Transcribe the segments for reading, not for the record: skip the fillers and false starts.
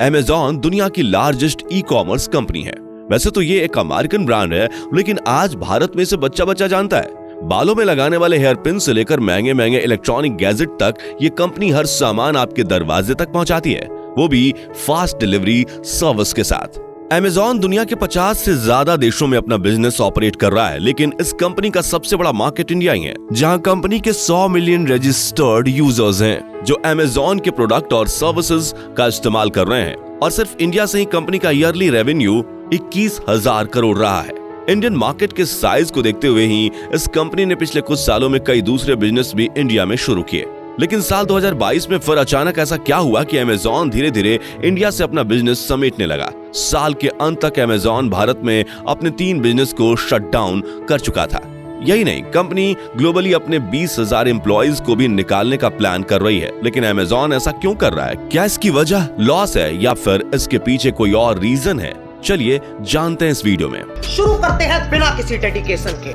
Amazon दुनिया की largest e commerce company है। वैसे तो ये एक अमेरिकन ब्रांड है, लेकिन आज भारत में इसे बच्चा बच्चा जानता है। बालों में लगाने वाले हेयर पिन से लेकर महंगे महंगे इलेक्ट्रॉनिक गैजेट तक ये कंपनी हर सामान आपके दरवाजे तक पहुंचाती है, वो भी फास्ट डिलीवरी सर्विस के साथ। अमेज़न दुनिया के 50 से ज्यादा देशों में अपना बिजनेस ऑपरेट कर रहा है, लेकिन इस कंपनी का सबसे बड़ा मार्केट इंडिया ही है, जहां कंपनी के 100 मिलियन रजिस्टर्ड यूजर्स हैं, जो अमेज़न के प्रोडक्ट और सर्विसेज का इस्तेमाल कर रहे हैं। और सिर्फ इंडिया से ही कंपनी का ईयरली रेवेन्यू 21,000 करोड़ रहा है। इंडियन मार्केट के साइज को देखते हुए ही इस कंपनी ने पिछले कुछ सालों में कई दूसरे बिजनेस भी इंडिया में शुरू किए, लेकिन साल 2022 में फिर अचानक ऐसा क्या हुआ कि अमेज़न धीरे धीरे इंडिया से अपना बिजनेस समेटने लगा। साल के अंत तक अमेज़न भारत में अपने 3 बिजनेस को शट डाउन कर चुका था। यही नहीं, कंपनी ग्लोबली अपने 20,000 एम्प्लॉइज को भी निकालने का प्लान कर रही है। लेकिन अमेज़न ऐसा क्यों कर रहा है? क्या इसकी वजह लॉस है या फिर इसके पीछे कोई और रीजन है? चलिए जानते हैं इस वीडियो में। शुरू करते हैं बिना किसी डेडिकेशन के।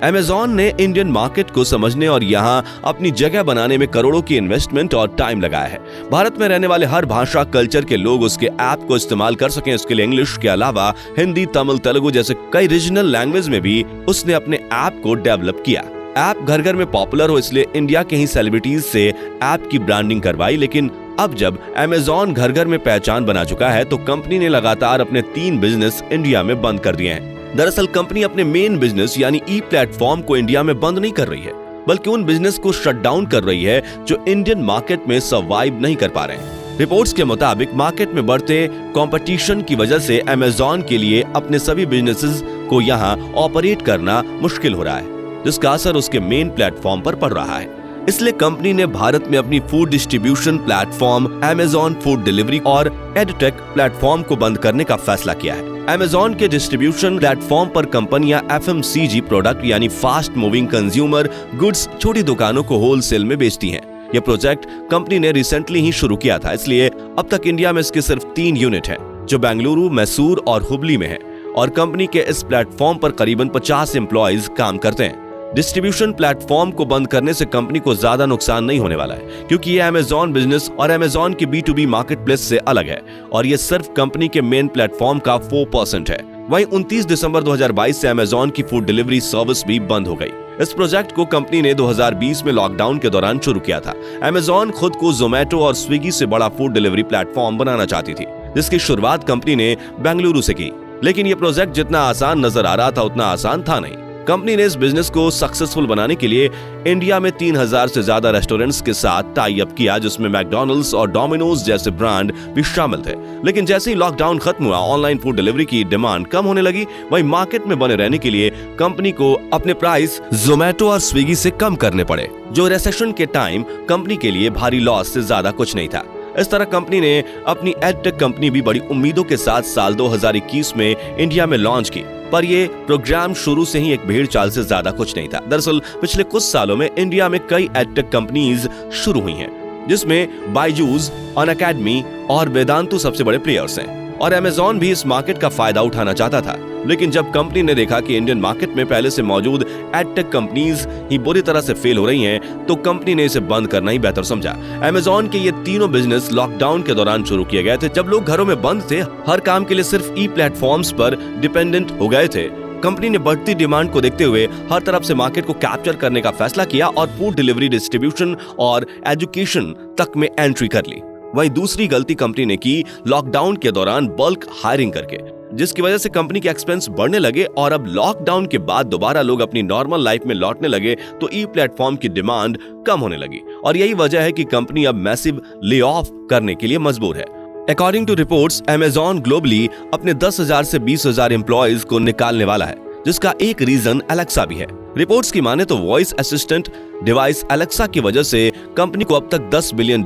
अमेज़न ने इंडियन मार्केट को समझने और यहाँ अपनी जगह बनाने में करोड़ों की इन्वेस्टमेंट और टाइम लगाया है। भारत में रहने वाले हर भाषा कल्चर के लोग उसके ऐप को इस्तेमाल कर सकें, इसके लिए इंग्लिश के अलावा हिंदी, तमिल, तेलुगु जैसे कई रीजनल लैंग्वेज में भी उसने अपने ऐप को डेवलप किया। ऐप घर घर में पॉपुलर हो, इसलिए इंडिया के ही सेलिब्रिटीज से ऐप की ब्रांडिंग करवाई। लेकिन अब जब अमेज़न घर घर में पहचान बना चुका है, तो कंपनी ने लगातार अपने 3 बिजनेस इंडिया में बंद कर दिए हैं। दरअसल कंपनी अपने मेन बिजनेस यानी ई प्लेटफॉर्म को इंडिया में बंद नहीं कर रही है, बल्कि उन बिजनेस को शट डाउन कर रही है जो इंडियन मार्केट में सर्वाइव नहीं कर पा रहे हैं। रिपोर्ट्स के मुताबिक मार्केट में बढ़ते कंपटीशन की वजह से अमेज़न के लिए अपने सभी बिजनेसेस को यहाँ ऑपरेट करना मुश्किल हो रहा है, जिसका असर उसके मेन प्लेटफॉर्म पर पड़ रहा है। इसलिए कंपनी ने भारत में अपनी food distribution platform Amazon food delivery और एडटेक प्लेटफॉर्म को बंद करने का फैसला किया है। अमेज़न के डिस्ट्रीब्यूशन प्लेटफॉर्म पर कंपनियां FMCG प्रोडक्ट यानी फास्ट मूविंग कंज्यूमर गुड्स छोटी दुकानों को होलसेल में बेचती हैं। यह प्रोजेक्ट कंपनी ने रिसेंटली ही शुरू किया था, इसलिए अब तक इंडिया में इसके सिर्फ 3 यूनिट हैं, जो बेंगलुरु, मैसूर और हुबली में है। और कंपनी के इस प्लेटफॉर्म पर करीबन 50 एम्प्लॉइज काम करते हैं। डिस्ट्रीब्यूशन प्लेटफॉर्म को बंद करने से कंपनी को ज्यादा नुकसान नहीं होने वाला है, क्योंकि ये अमेज़न बिजनेस और अमेज़न की B2B मार्केटप्लेस से अलग है और ये सिर्फ कंपनी के मेन प्लेटफॉर्म का 4% है। वहीं 29 दिसंबर 2022 से अमेज़न की फूड डिलीवरी सर्विस भी बंद हो गई। इस प्रोजेक्ट को कंपनी ने 2020 में लॉकडाउन के दौरान शुरू किया था। अमेज़न खुद को जोमेटो और स्विगी से बड़ा फूड डिलीवरी प्लेटफॉर्म बनाना चाहती थी, जिसकी शुरुआत कंपनी ने बेंगलुरु से की। लेकिन ये प्रोजेक्ट जितना आसान नजर आ रहा था, उतना आसान था नहीं। कंपनी ने इस बिजनेस को सक्सेसफुल बनाने के लिए इंडिया में 3,000 से ज्यादा रेस्टोरेंट्स के साथ टाई अप किया, जिसमें मैकडॉनल्ड्स और डोमिनोज जैसे ब्रांड भी शामिल थे। लेकिन जैसे ही लॉकडाउन खत्म हुआ, ऑनलाइन फूड डिलीवरी की डिमांड कम होने लगी। वहीं मार्केट में बने रहने के लिए कंपनी को अपने प्राइस जोमेटो और स्विगी से कम करने पड़े, जो रिसेशन के टाइम कंपनी के लिए भारी लॉस से ज्यादा कुछ नहीं था। इस तरह कंपनी ने अपनी एडटेक कंपनी भी बड़ी उम्मीदों के साथ साल 2021 में इंडिया में लॉन्च की, पर ये प्रोग्राम शुरू से ही एक भेड़ चाल से ज्यादा कुछ नहीं था। दरअसल पिछले कुछ सालों में इंडिया में कई एडटेक कंपनीज शुरू हुई हैं, जिसमें बायजूस, अनअकैडमी और वेदांतु सबसे बड़े प्लेयर्स हैं। और अमेज़न भी इस मार्केट का फायदा उठाना चाहता था, लेकिन जब कंपनी ने देखा कि इंडियन मार्केट में पहले से मौजूद एडटेक कंपनीज ही बुरी तरह से फेल हो रही हैं, तो कंपनी ने इसे बंद करना ही बेहतर समझा। अमेज़न के ये तीनों बिजनेस लॉकडाउन के दौरान शुरू किए गए थे, जब लोग घरों में बंद थे, हर काम के लिए सिर्फ ई प्लेटफॉर्म्स पर डिपेंडेंट हो गए थे। कंपनी ने बढ़ती डिमांड को देखते हुए हर तरफ से मार्केट को कैप्चर करने का फैसला किया और फूड डिलीवरी, डिस्ट्रीब्यूशन और एजुकेशन तक में एंट्री कर ली। वहीं दूसरी गलती कंपनी ने की लॉकडाउन के दौरान बल्क हायरिंग करके, जिसकी वजह से कंपनी के एक्सपेंस बढ़ने लगे। और अब लॉकडाउन के बाद दोबारा लोग अपनी नॉर्मल लाइफ में लौटने लगे, तो ई प्लेटफॉर्म की डिमांड कम होने लगी। और यही वजह है कि कंपनी अब मैसिव ले ऑफ करने के लिए मजबूर है। According to reports, Amazon globally अपने 10,000 से 20,000 एम्प्लॉइज को निकालने वाला है, जिसका एक रीजन एलेक्सा भी है। रिपोर्ट्स की माने तो वॉइस असिस्टेंट डिवाइस एलेक्सा की वजह से कंपनी को अब तक $10 बिलियन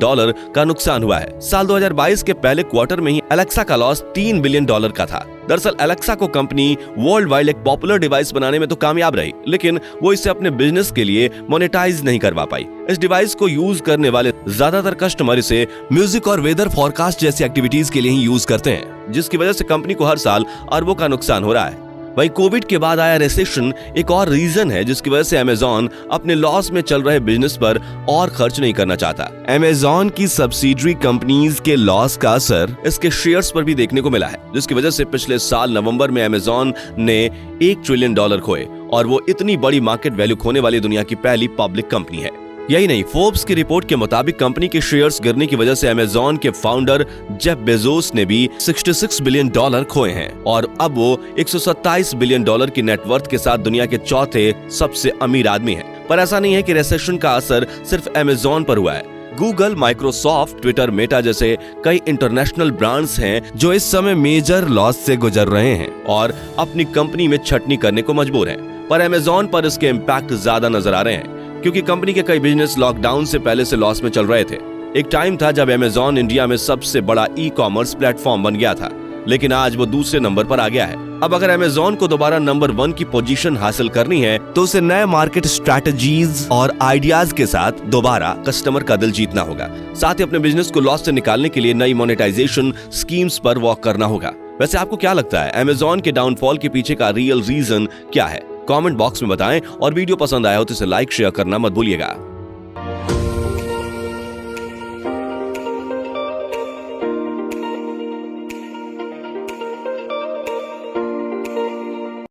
का नुकसान हुआ है। साल 2022 के पहले क्वार्टर में ही एलेक्सा का लॉस $3 बिलियन का था। दरअसल एलेक्सा को कंपनी वर्ल्ड वाइड एक पॉपुलर डिवाइस बनाने में तो कामयाब रही, लेकिन वो इसे अपने बिजनेस के लिए मोनेटाइज नहीं करवा पाई। इस डिवाइस को यूज करने वाले ज्यादातर कस्टमर इसे म्यूजिक और वेदर फॉरकास्ट जैसी एक्टिविटीज के लिए ही यूज करते हैं, जिसकी वजह से कंपनी को हर साल अरबों का नुकसान हो रहा है। वहीं कोविड के बाद आया रिसेशन एक और रीजन है जिसकी वजह से अमेजॉन अपने लॉस में चल रहे बिजनेस पर और खर्च नहीं करना चाहता। अमेजॉन की सब्सिडरी कंपनीज के लॉस का असर इसके शेयर्स पर भी देखने को मिला है, जिसकी वजह से पिछले साल नवंबर में अमेजॉन ने $1 ट्रिलियन खोए और वो इतनी बड़ी मार्केट वैल्यू खोने वाली दुनिया की पहली पब्लिक कंपनी है। यही नहीं, फोर्ब्स की रिपोर्ट के मुताबिक कंपनी के शेयर्स गिरने की वजह से अमेजॉन के फाउंडर जेफ बेजोस ने भी $66 बिलियन खोए हैं और अब वो $127 बिलियन की नेटवर्थ के साथ दुनिया के चौथे सबसे अमीर आदमी हैं। पर ऐसा नहीं है कि रिसेशन का असर सिर्फ अमेजॉन पर हुआ है। गूगल, माइक्रोसॉफ्ट, ट्विटर, मेटा जैसे कई इंटरनेशनल ब्रांड्स हैं जो इस समय मेजर लॉस से गुजर रहे हैं और अपनी कंपनी में छटनी करने को मजबूर हैं। पर अमेजॉन पर इसके इम्पैक्ट ज्यादा नजर आ रहे हैं क्योंकि कंपनी के कई बिजनेस लॉकडाउन से पहले से लॉस में चल रहे थे। एक टाइम था जब अमेजॉन इंडिया में सबसे बड़ा ई-कॉमर्स प्लेटफॉर्म बन गया था, लेकिन आज वो दूसरे नंबर पर आ गया है। अब अगर अमेजॉन को दोबारा नंबर 1 की पोजीशन हासिल करनी है तो उसे नए मार्केट स्ट्रैटेजीज और आइडियाज के साथ दोबारा कस्टमर का दिल जीतना होगा। साथ ही अपने बिजनेस को लॉस से निकालने के लिए नई मोनेटाइजेशन स्कीम्स पर वर्क करना होगा। वैसे आपको क्या लगता है, अमेजॉन के डाउनफॉल के पीछे का रियल रीजन क्या है? कमेंट बॉक्स में बताएं और वीडियो पसंद आया हो तो इसे लाइक शेयर करना मत भूलिएगा।